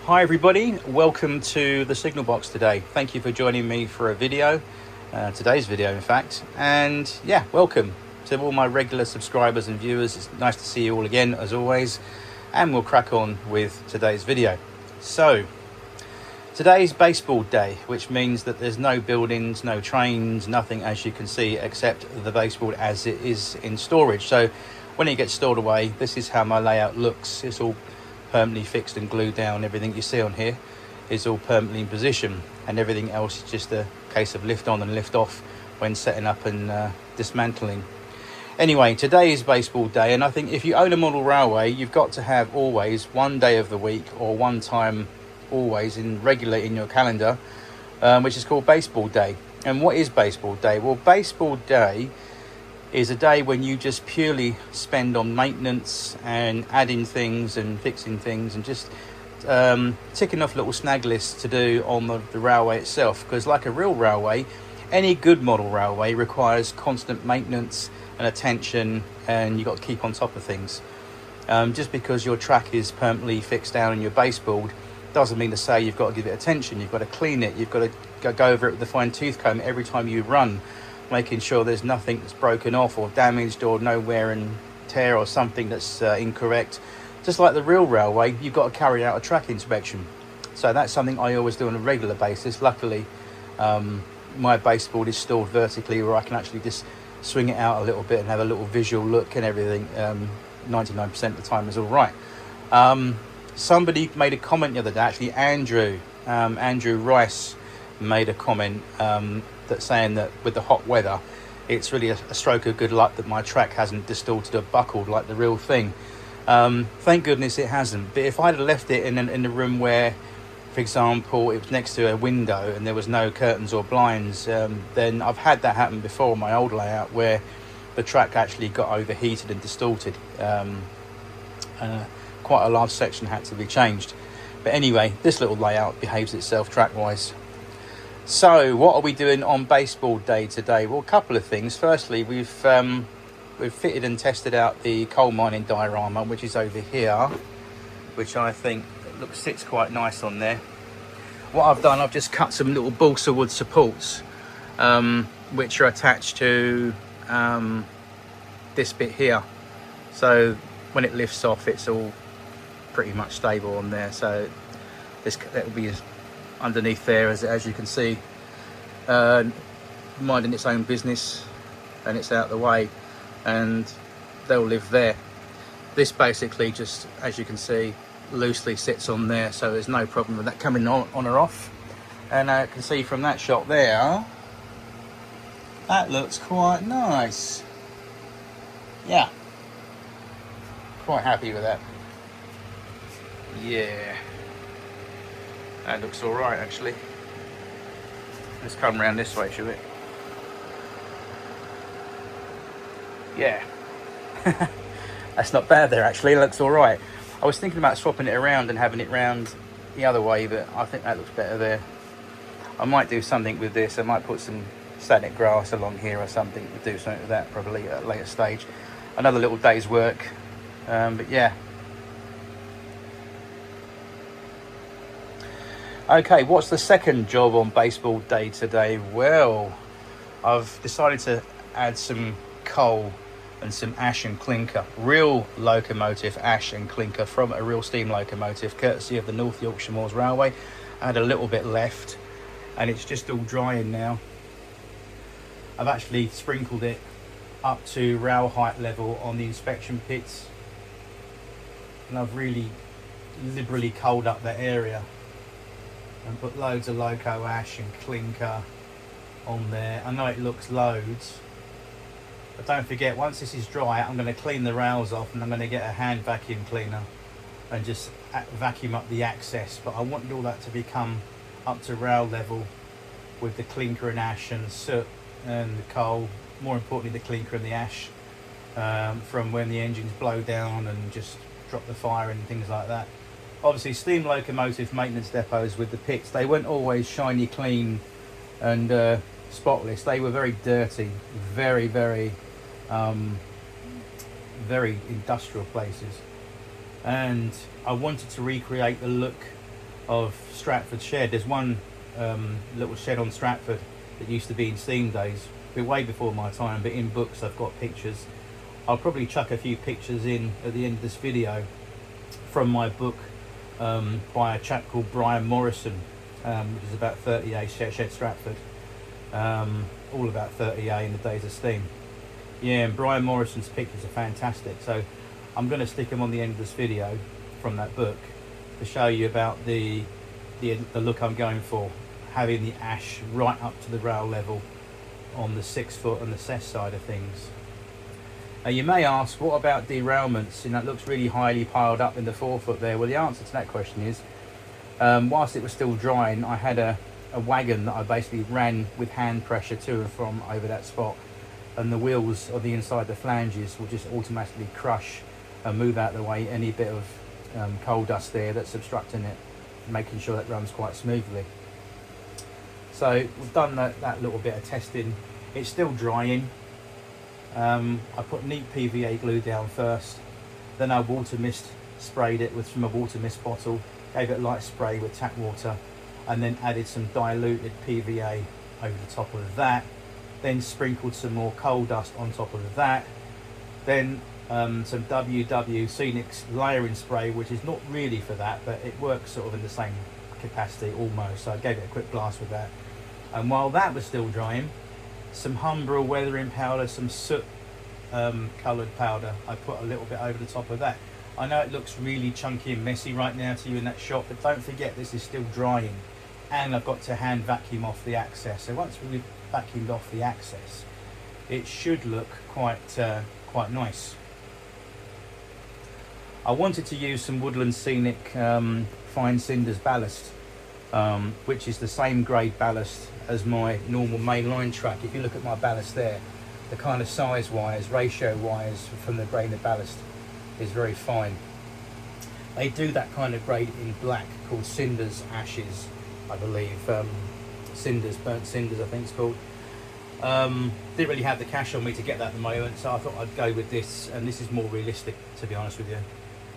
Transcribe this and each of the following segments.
Hi everybody, welcome to the Signal Box today. Thank you for joining me for a video, today's video in fact, and yeah, welcome to all my regular subscribers and viewers. It's nice to see you all again as always, and we'll crack on with today's video. So, today's Baseboard Day, which means that there's no buildings, no trains, nothing as you can see except the baseboard as it is in storage. So when it gets stored away, this is how my layout looks. It's all permanently fixed and glued down. Everything you see on here is all permanently in position, and everything else is just a case of lift on and lift off when setting up and dismantling. Anyway, today is Baseboard Day, and I think if you own a model railway, you've got to have always one day of the week or one time always regular in your calendar, which is called Baseboard Day. And what is Baseboard Day? Well, Baseboard Day is a day when you just purely spend on maintenance and adding things and fixing things and just ticking off little snag lists to do on the railway itself. Because like a real railway, any good model railway requires constant maintenance and attention, and you've got to keep on top of things. Just because your track is permanently fixed down in your baseboard doesn't mean to say you've got to give it attention. You've got to clean it, you've got to go over it with a fine tooth comb every time you run, making sure there's nothing that's broken off or damaged or no wear and tear or something that's incorrect. Just like the real railway, you've got to carry out a track inspection. So that's something I always do on a regular basis. Luckily, my baseboard is stored vertically where I can actually just swing it out a little bit and have a little visual look, and everything 99% of the time is all right. Somebody made a comment the other day, actually Andrew Rice made a comment that's saying that with the hot weather, it's really a stroke of good luck that my track hasn't distorted or buckled like the real thing. Thank goodness it hasn't. But if I'd have left it in a room where, for example, it was next to a window and there was no curtains or blinds, then I've had that happen before on my old layout where the track actually got overheated and distorted. Quite a large section had to be changed. But anyway, this little layout behaves itself track-wise. So what are we doing on Baseboard Day today? Well, a couple of things. Firstly, we've fitted and tested out the coal mining diorama, which is over here, which I think sits quite nice on there. What I've done, I've just cut some little balsa wood supports, which are attached to this bit here. So when it lifts off, it's all pretty much stable on there. So that will be underneath there, as you can see, minding its own business, and it's out the way, and they'll live there. This basically just, as you can see, loosely sits on there, so there's no problem with that coming on or off. And I can see from that shot there, that looks quite nice. Yeah, quite happy with that. Yeah, that looks all right actually. Let's come around this way, shall we? Yeah, that's not bad there actually. It looks all right. I was thinking about swapping it around and having it round the other way, but I think that looks better there. I might do something with this. I might put some static grass along here or something. Do something with that probably at a later stage. Another little day's work, but yeah. Okay, what's the second job on Baseboard Day today? Well, I've decided to add some coal and some ash and clinker, real locomotive ash and clinker from a real steam locomotive, courtesy of the North Yorkshire Moors Railway. I had a little bit left, and it's just all drying now. I've actually sprinkled it up to rail height level on the inspection pits, and I've really liberally coaled up that area and put loads of loco ash and clinker on there. I know it looks loads, but don't forget, once this is dry, I'm going to clean the rails off, and I'm going to get a hand vacuum cleaner and just vacuum up the access. But I want all that to become up to rail level with the clinker and ash and soot and the coal, more importantly the clinker and the ash, from when the engines blow down and just drop the fire and things like that. Obviously steam locomotive maintenance depots with the pits, they weren't always shiny clean and spotless. They were very dirty, very industrial places, and I wanted to recreate the look of Stratford shed. There's one little shed on Stratford that used to be in steam days, way before my time, but in books I've got pictures. I'll probably chuck a few pictures in at the end of this video from my book by a chap called Brian Morrison, which is about 30A Shed Stratford, all about 30A in the days of steam. Yeah, and Brian Morrison's pictures are fantastic, so I'm going to stick them on the end of this video from that book to show you about the look I'm going for, having the ash right up to the rail level on the 6 foot and the cess side of things. You may ask, what about derailments? You know, it looks really highly piled up in the 4 foot there. Well, the answer to that question is, whilst it was still drying, I had a wagon that I basically ran with hand pressure to and from over that spot, and the wheels of the inside the flanges will just automatically crush and move out of the way any bit of coal dust there that's obstructing it, making sure that runs quite smoothly. So we've done that little bit of testing. It's still drying. I put neat PVA glue down first, then I water mist sprayed it from a water mist bottle, gave it a light spray with tap water, and then added some diluted PVA over the top of that, then sprinkled some more coal dust on top of that, then some WW Scenic layering spray, which is not really for that, but it works sort of in the same capacity almost, so I gave it a quick blast with that. And while that was still drying, some Humbrol weathering powder, some soot coloured powder, I put a little bit over the top of that. I know it looks really chunky and messy right now to you in that shot, but don't forget this is still drying, and I've got to hand vacuum off the access. So once we've vacuumed off the access, it should look quite nice. I wanted to use some Woodland Scenic Fine Cinders ballast, which is the same grade ballast as my normal mainline track. If you look at my ballast there, the kind of size wise, ratio wise from the grain of ballast is very fine. They do that kind of grade in black called Cinders Ashes, I believe. Cinders, burnt cinders I think it's called. Didn't really have the cash on me to get that at the moment, so I thought I'd go with this, and this is more realistic, to be honest with you.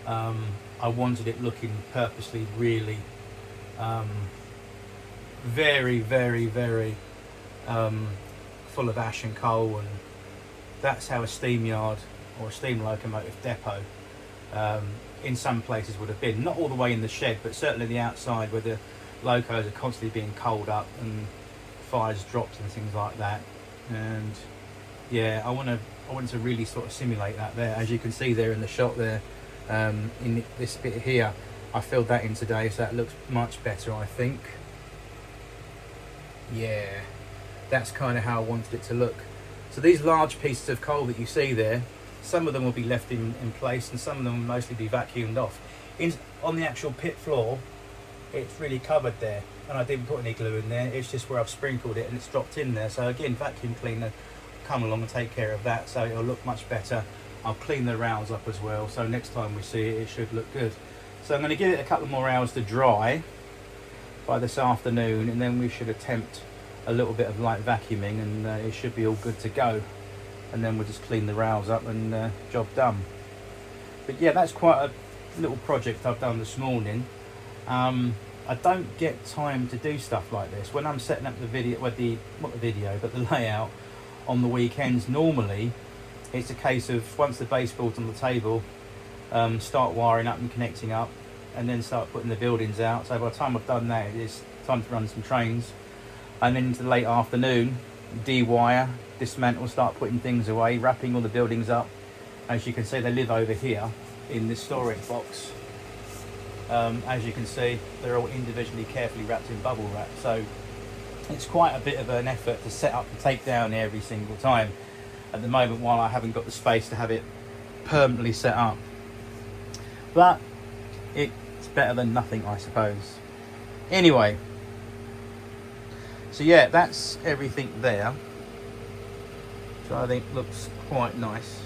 I wanted it looking purposely really very full of ash and coal, and that's how a steam yard or a steam locomotive depot in some places would have been. Not all the way in the shed, but certainly the outside where the locos are constantly being coaled up and fires dropped and things like that. And yeah, I wanted to really sort of simulate that there. As you can see there in the shot there, in this bit here, I filled that in today, so that looks much better, I think. Yeah, that's kind of how I wanted it to look. So these large pieces of coal that you see there, some of them will be left in place, and some of them will mostly be vacuumed off. On the actual pit floor, it's really covered there, and I didn't put any glue in there. It's just where I've sprinkled it and it's dropped in there. So again, vacuum cleaner come along and take care of that, so it'll look much better. I'll clean the rails up as well, so next time we see it, it should look good. So I'm going to give it a couple more hours to dry by this afternoon, and then we should attempt a little bit of light vacuuming, and it should be all good to go. And then we'll just clean the rails up and job done. But yeah, that's quite a little project I've done this morning. I don't get time to do stuff like this when I'm setting up the video, well, not the video, but the layout on the weekends. Normally it's a case of once the baseboard's on the table, start wiring up and connecting up, and then start putting the buildings out. So by the time I've done that, it's time to run some trains, and then into the late afternoon, de-wire, dismantle, start putting things away, wrapping all the buildings up. As you can see, they live over here in this storage box. As you can see, they're all individually carefully wrapped in bubble wrap, so it's quite a bit of an effort to set up and take down every single time at the moment, while I haven't got the space to have it permanently set up. But it's better than nothing, I suppose. Anyway, so yeah, that's everything there, so I think looks quite nice.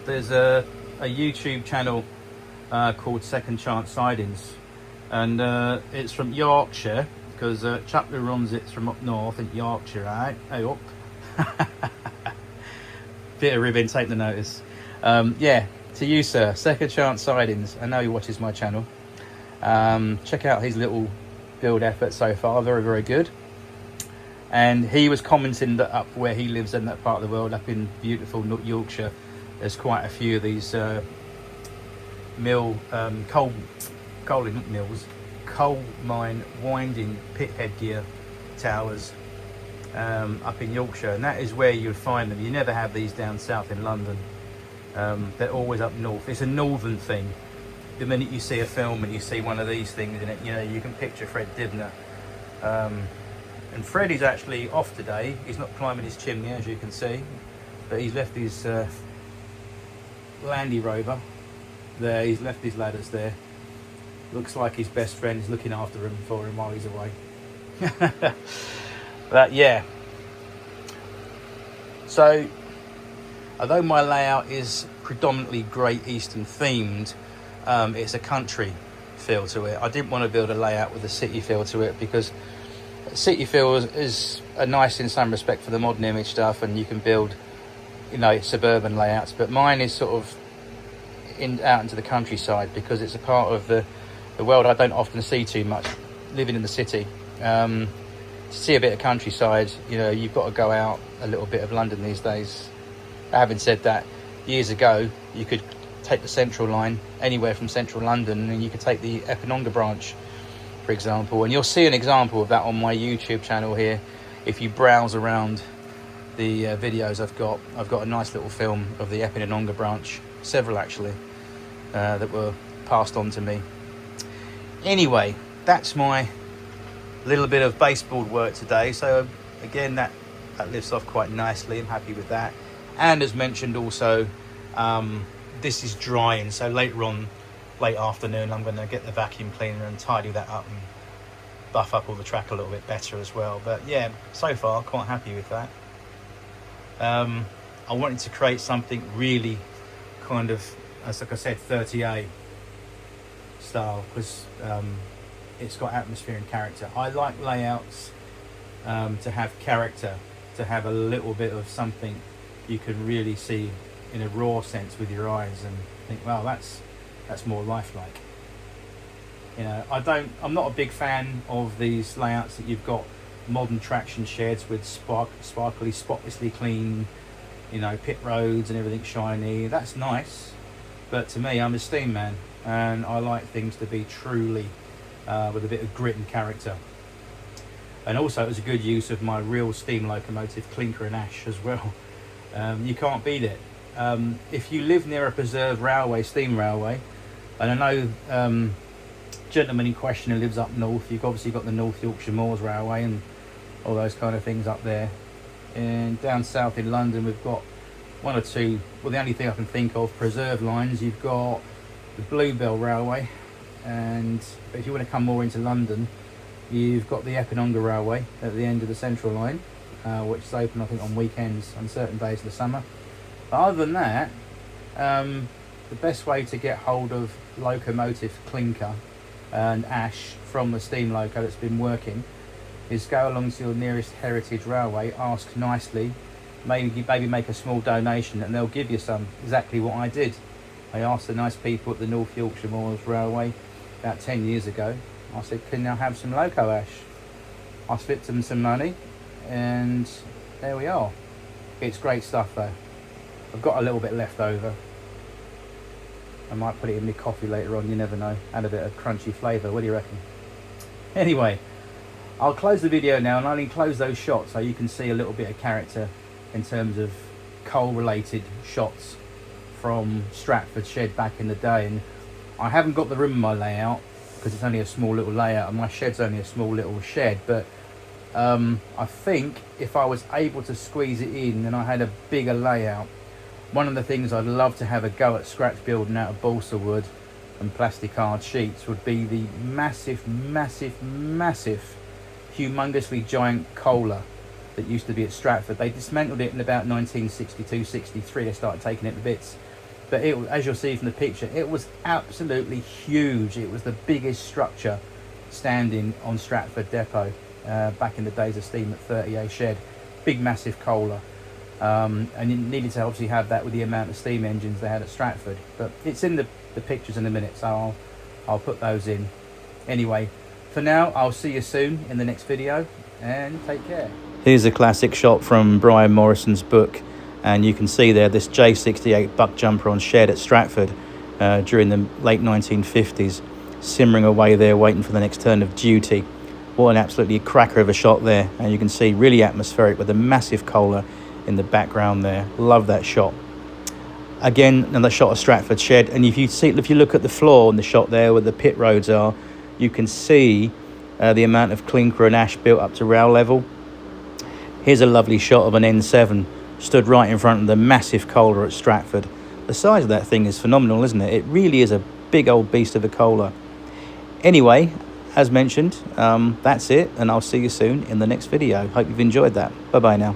There's a YouTube channel called Second Chance Sidings, and it's from Yorkshire, because chap who runs it's from up north in Yorkshire, right? Hey up. Bit of ribbon, take the notice. Yeah, to you, sir. Second Chance Sidings. I know he watches my channel. Check out his little build effort so far. Very, very good. And he was commenting that up where he lives in that part of the world, up in beautiful Yorkshire, there's quite a few of these coal mine winding pit headgear towers up in Yorkshire, and that is where you'd find them. You never have these down south in London. They're always up north. It's a northern thing. The minute you see a film and you see one of these things in it, you know, you can picture Fred Dibner. And Fred is actually off today. He's not climbing his chimney, as you can see, but he's left his Landy Rover there. He's left his ladders there. Looks like his best friend is looking after him for him while he's away. But yeah, so although my layout is predominantly Great Eastern themed, it's a country feel to it. I didn't want to build a layout with a city feel to it, because city feel is nice in some respect for the modern image stuff, and you can build, you know, suburban layouts, but mine is sort of out into the countryside, because it's a part of the world I don't often see too much, living in the city. To see a bit of countryside, you know, you've got to go out a little bit of London these days. Having said that, years ago you could take the Central line anywhere from central London, and you could take the Epinonga branch, for example, and you'll see an example of that on my YouTube channel here. If you browse around the videos I've got a nice little film of the Epinonga branch, several actually, that were passed on to me. Anyway, that's my little bit of baseboard work today. So again, that lifts off quite nicely. I'm happy with that. And as mentioned also, this is drying, so later on, late afternoon, I'm going to get the vacuum cleaner and tidy that up and buff up all the track a little bit better as well. But yeah, so far quite happy with that. I wanted to create something really kind of, as like I said, 30A style, because it's got atmosphere and character. I like layouts to have character, to have a little bit of something you can really see in a raw sense with your eyes and think, wow, that's more lifelike. You know, I'm not a big fan of these layouts that you've got modern traction sheds with sparkly, spotlessly clean, you know, pit roads and everything shiny. That's nice, but to me, I'm a steam man, and I like things to be truly with a bit of grit and character. And also, it was a good use of my real steam locomotive clinker and ash as well. You can't beat it. If you live near a preserved railway, steam railway, and I know gentleman in question who lives up north, you've obviously got the North Yorkshire Moors Railway and all those kind of things up there. And down south in London, we've got one or two, well, the only thing I can think of, preserved lines. You've got the Bluebell Railway, and if you want to come more into London, you've got the Epinonga Railway at the end of the Central line, which is open, I think, on weekends on certain days of the summer. But other than that, the best way to get hold of locomotive clinker and ash from the steam loco that's been working is go along to your nearest heritage railway, ask nicely, maybe make a small donation, and they'll give you some. Exactly what I did. I asked the nice people at the North Yorkshire Moors Railway about 10 years ago. I said, can I have some loco ash? I slipped them some money, and there we are. It's great stuff though. I've got a little bit left over. I might put it in my coffee later on, you never know. Add a bit of crunchy flavour, what do you reckon? Anyway, I'll close the video now, and I'll enclose those shots so you can see a little bit of character in terms of coal related shots from Stratford shed back in the day. And I haven't got the room in my layout because it's only a small little layout, and my shed's only a small little shed, but I think if I was able to squeeze it in and I had a bigger layout, one of the things I'd love to have a go at scratch building out of balsa wood and plastic hard sheets would be the massive, humongously giant coaler that used to be at Stratford. They dismantled it in about 1962-63. They started taking it to bits. But it, as you'll see from the picture, it was absolutely huge. It was the biggest structure standing on Stratford Depot back in the days of steam at 30A shed. Big, massive coaler. and you needed to obviously have that with the amount of steam engines they had at Stratford. But it's in the pictures in a minute, so I'll put those in. Anyway, for now, I'll see you soon in the next video, and take care. Here's a classic shot from Brian Morrison's book, and you can see there this J68 buck jumper on shed at Stratford during the late 1950s, simmering away there waiting for the next turn of duty. What an absolutely cracker of a shot there, and you can see really atmospheric with a massive Kohler in the background there. Love that shot. Again, another shot of Stratford shed, and if you look at the floor on the shot there where the pit roads are, you can see the amount of clinker and ash built up to rail level. Here's a lovely shot of an N7 stood right in front of the massive Kohler at Stratford. The size of that thing is phenomenal, isn't it? It really is a big old beast of a Kohler. Anyway, as mentioned, that's it, and I'll see you soon in the next video. Hope you've enjoyed that. Bye bye now.